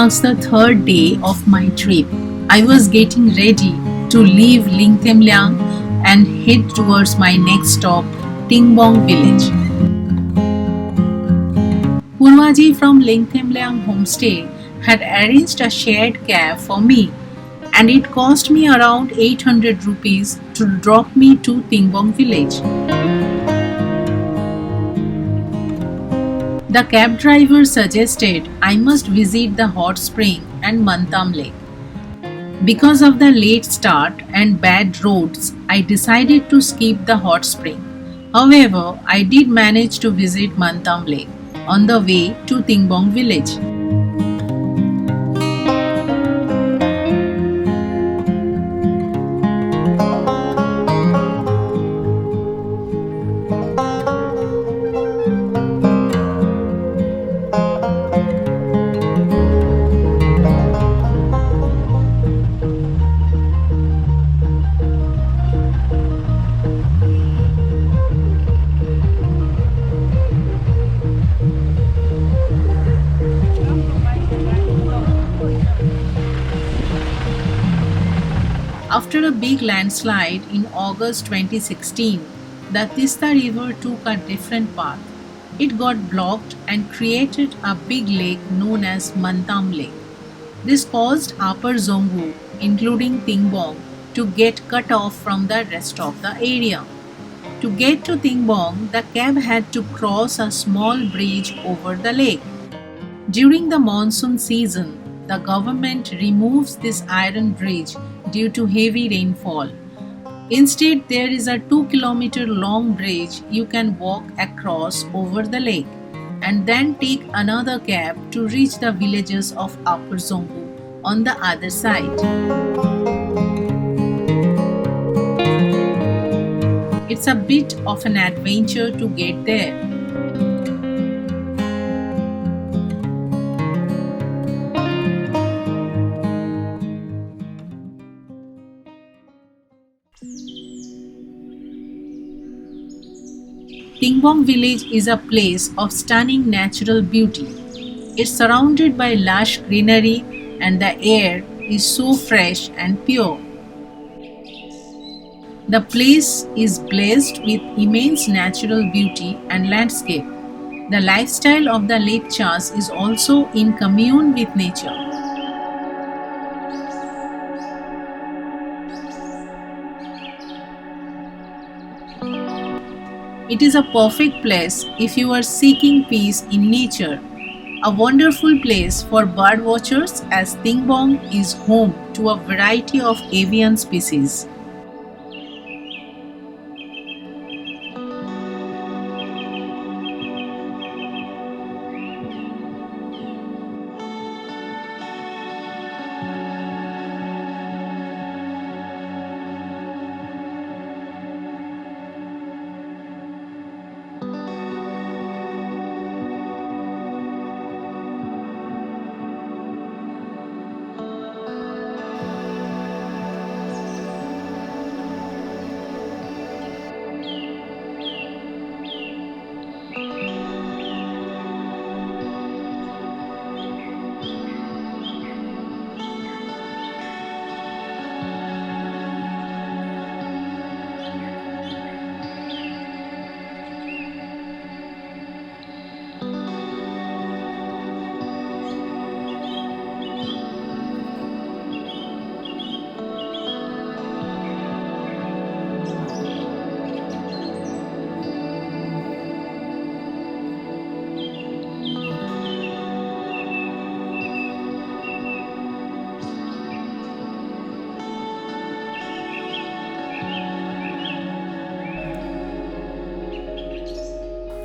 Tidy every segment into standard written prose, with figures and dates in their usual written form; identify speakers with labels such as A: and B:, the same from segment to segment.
A: marks the third day of my trip. I was getting ready to leave Lingthemliang and head towards my next stop, Tingbong village. Purvaji from Lingthemliang homestay had arranged a shared cab for me, and it cost me around 800 rupees to drop me to Tingbong village. The cab driver suggested I must visit the hot spring and Mantam lake. Because of the late start and bad roads, I decided to skip the hot spring. However, I did manage to visit Mantam lake on the way to Tingbong village. After a big landslide in August 2016, the Tista River took a different path. It got blocked and created a big lake known as Mantam Lake. This caused Upper Dzongu, including Tingbong, to get cut off from the rest of the area. To get to Tingbong, the cab had to cross a small bridge over the lake. During the monsoon season, the government removes this iron bridge due to heavy rainfall. Instead, there is a 2-kilometer long bridge you can walk across over the lake and then take another cab to reach the villages of Upper Dzongu on the other side. It's a bit of an adventure to get there. Tingvong village is a place of stunning natural beauty. It's surrounded by lush greenery and the air is so fresh and pure. The place is blessed with immense natural beauty and landscape. The lifestyle of the Lepchas is also in commune with nature. It is a perfect place if you are seeking peace in nature. A wonderful place for bird watchers as Tingbong is home to a variety of avian species.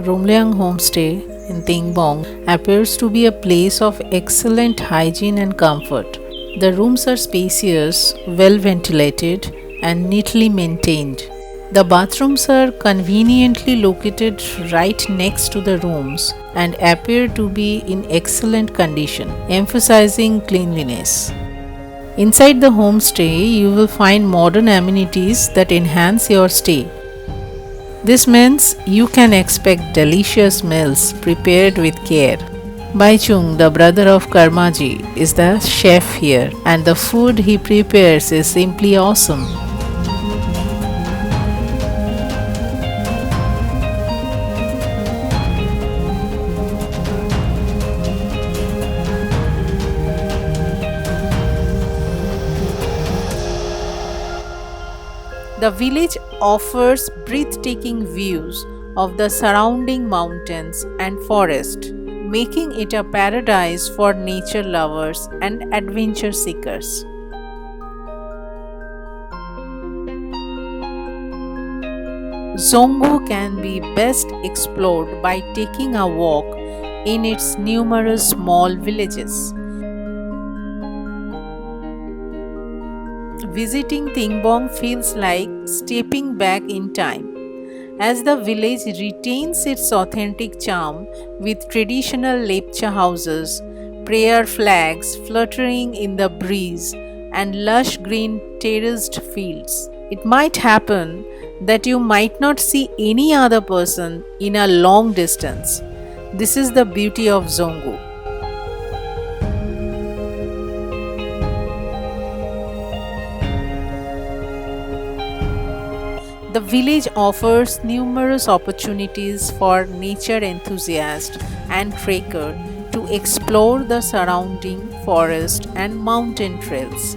A: Romliang Homestay in Tingbong appears to be a place of excellent hygiene and comfort. The rooms are spacious, well ventilated, and neatly maintained. The bathrooms are conveniently located right next to the rooms and appear to be in excellent condition, emphasizing cleanliness. Inside the homestay, you will find modern amenities that enhance your stay. This means you can expect delicious meals prepared with care. Baichung, the brother of Karmaji, is the chef here, and the food he prepares is simply awesome. The village offers breathtaking views of the surrounding mountains and forest, making it a paradise for nature lovers and adventure seekers. Zongo can be best explored by taking a walk in its numerous small villages. Visiting Tingbong feels like stepping back in time, as the village retains its authentic charm with traditional Lepcha houses, prayer flags fluttering in the breeze, and lush green terraced fields. It might happen that you might not see any other person in a long distance. This is the beauty of Zongo. The village offers numerous opportunities for nature enthusiasts and trekkers to explore the surrounding forest and mountain trails.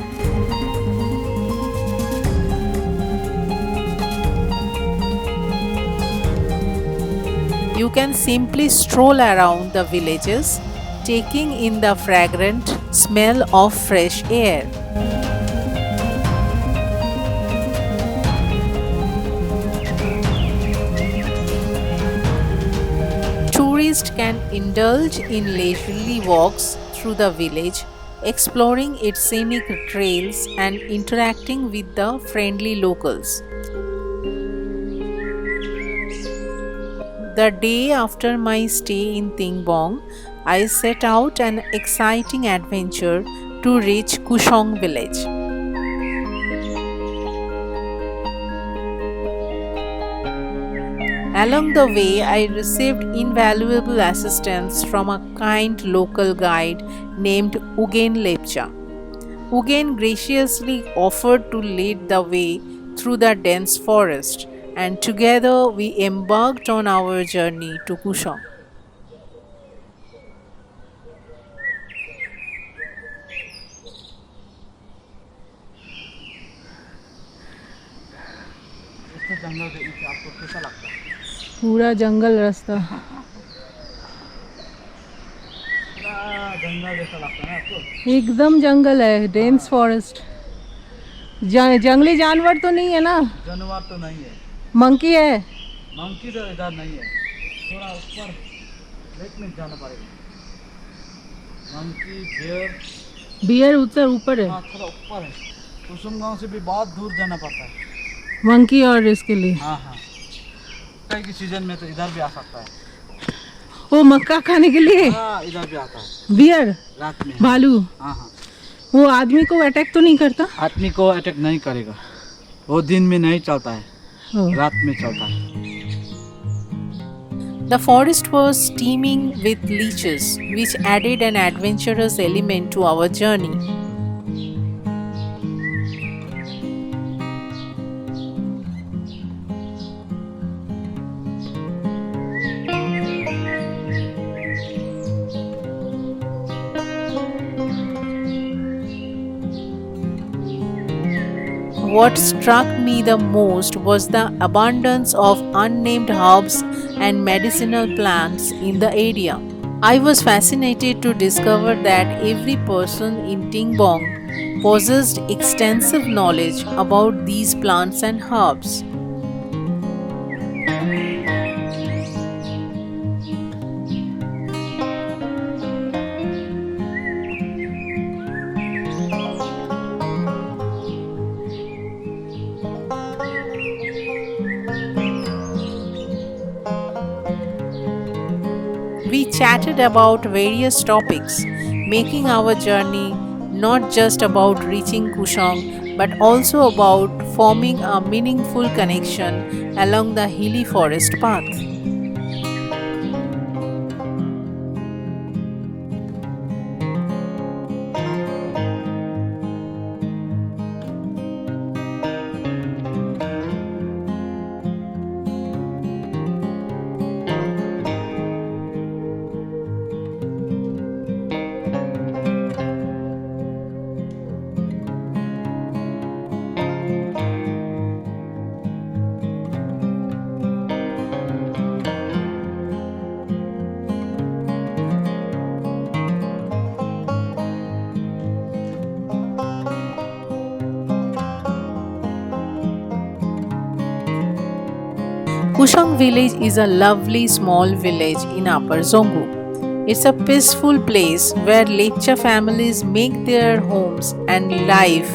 A: You can simply stroll around the villages, taking in the fragrant smell of fresh air. Tourists can indulge in leisurely walks through the village, exploring its scenic trails and interacting with the friendly locals. The day after my stay in Tingbong, I set out an exciting adventure to reach Kushong village. Along the way, I received invaluable assistance from a kind local guide named Ugen Lepcha. Ugen graciously offered to lead the way through the dense forest, and together we embarked on our journey to Kushong.
B: पूरा जंगल रास्ता
C: जंगल जैसा लगता है ना आपको?
B: एकदम जंगल है, dense forest. जंगली जानवर तो नहीं है ना?
C: जानवर तो नहीं है।
B: मंकी है?
C: मंकी तो इधर नहीं है, थोड़ा ऊपर लेक में जाना पड़ेगा। मंकी बेयर
B: बियर उतर ऊपर है।
C: हाँ, थोड़ा ऊपर है। कुसुम गांव से भी बहुत दूर जाना पड़ता है।
B: मंकी और इसके लिए?
C: हाँ हाँ, कई की सीजन में तो इधर भी आ सकता है।
B: वो मक्का खाने के लिए?
C: हाँ, इधर भी आता है
B: बियर?
C: रात में।
B: भालू?
C: हाँ हाँ।
B: वो आदमी को अटैक तो नहीं करता?
C: आदमी को अटैक नहीं करेगा, वो दिन में नहीं चलता है,
B: ओह।
C: रात में चलता है।
A: The forest was teeming with leeches, which added an adventurous element to our journey. What struck me the most was the abundance of unnamed herbs and medicinal plants in the area. I was fascinated to discover that every person in Tingbong possessed extensive knowledge about these plants and herbs. We chatted about various topics, making our journey not just about reaching Kushong but also about forming a meaningful connection along the hilly forest path. Kushang village is a lovely small village in Upper Dzongu. It's a peaceful place where Lepcha families make their homes and live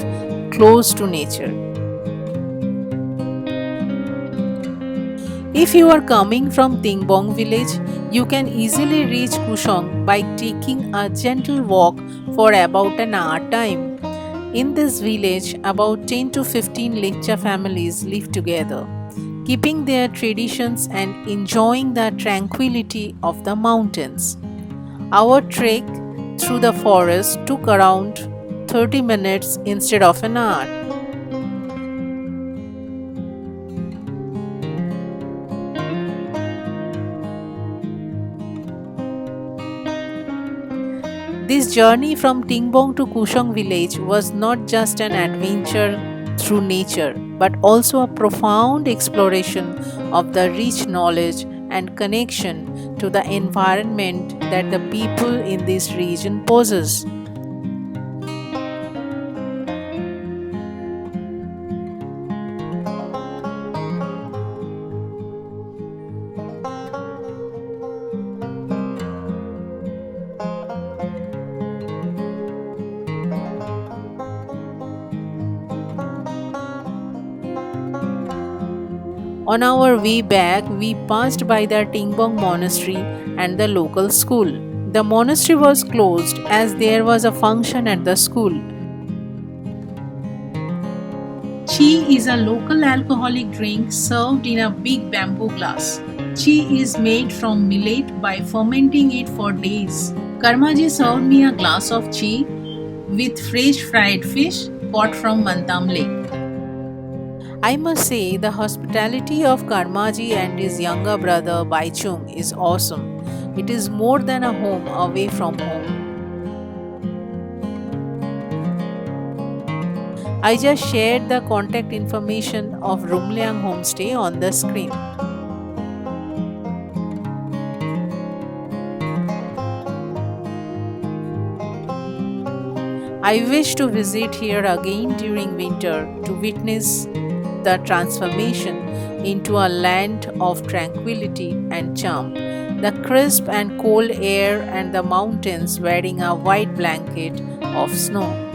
A: close to nature. If you are coming from Tingbong village, you can easily reach Kushong by taking a gentle walk for about an hour time. In this village, about 10 to 15 Lepcha families live together, keeping their traditions and enjoying the tranquility of the mountains. Our trek through the forest took around 30 minutes instead of an hour. This journey from Tingbong to Kushong village was not just an adventure through nature, but also a profound exploration of the rich knowledge and connection to the environment that the people in this region possess. On our way back, we passed by the Tingbong monastery and the local school. The monastery was closed as there was a function at the school. Chi is a local alcoholic drink served in a big bamboo glass. Chi is made from millet by fermenting it for days. Karmaji served me a glass of chi with fresh fried fish caught from Mantam Lake. I must say, the hospitality of Karmaji and his younger brother Baichung is awesome. It is more than a home away from home. I just shared the contact information of Rumliang Homestay on the screen. I wish to visit here again during winter to witness the transformation into a land of tranquility and charm. The crisp and cold air and the mountains wearing a white blanket of snow.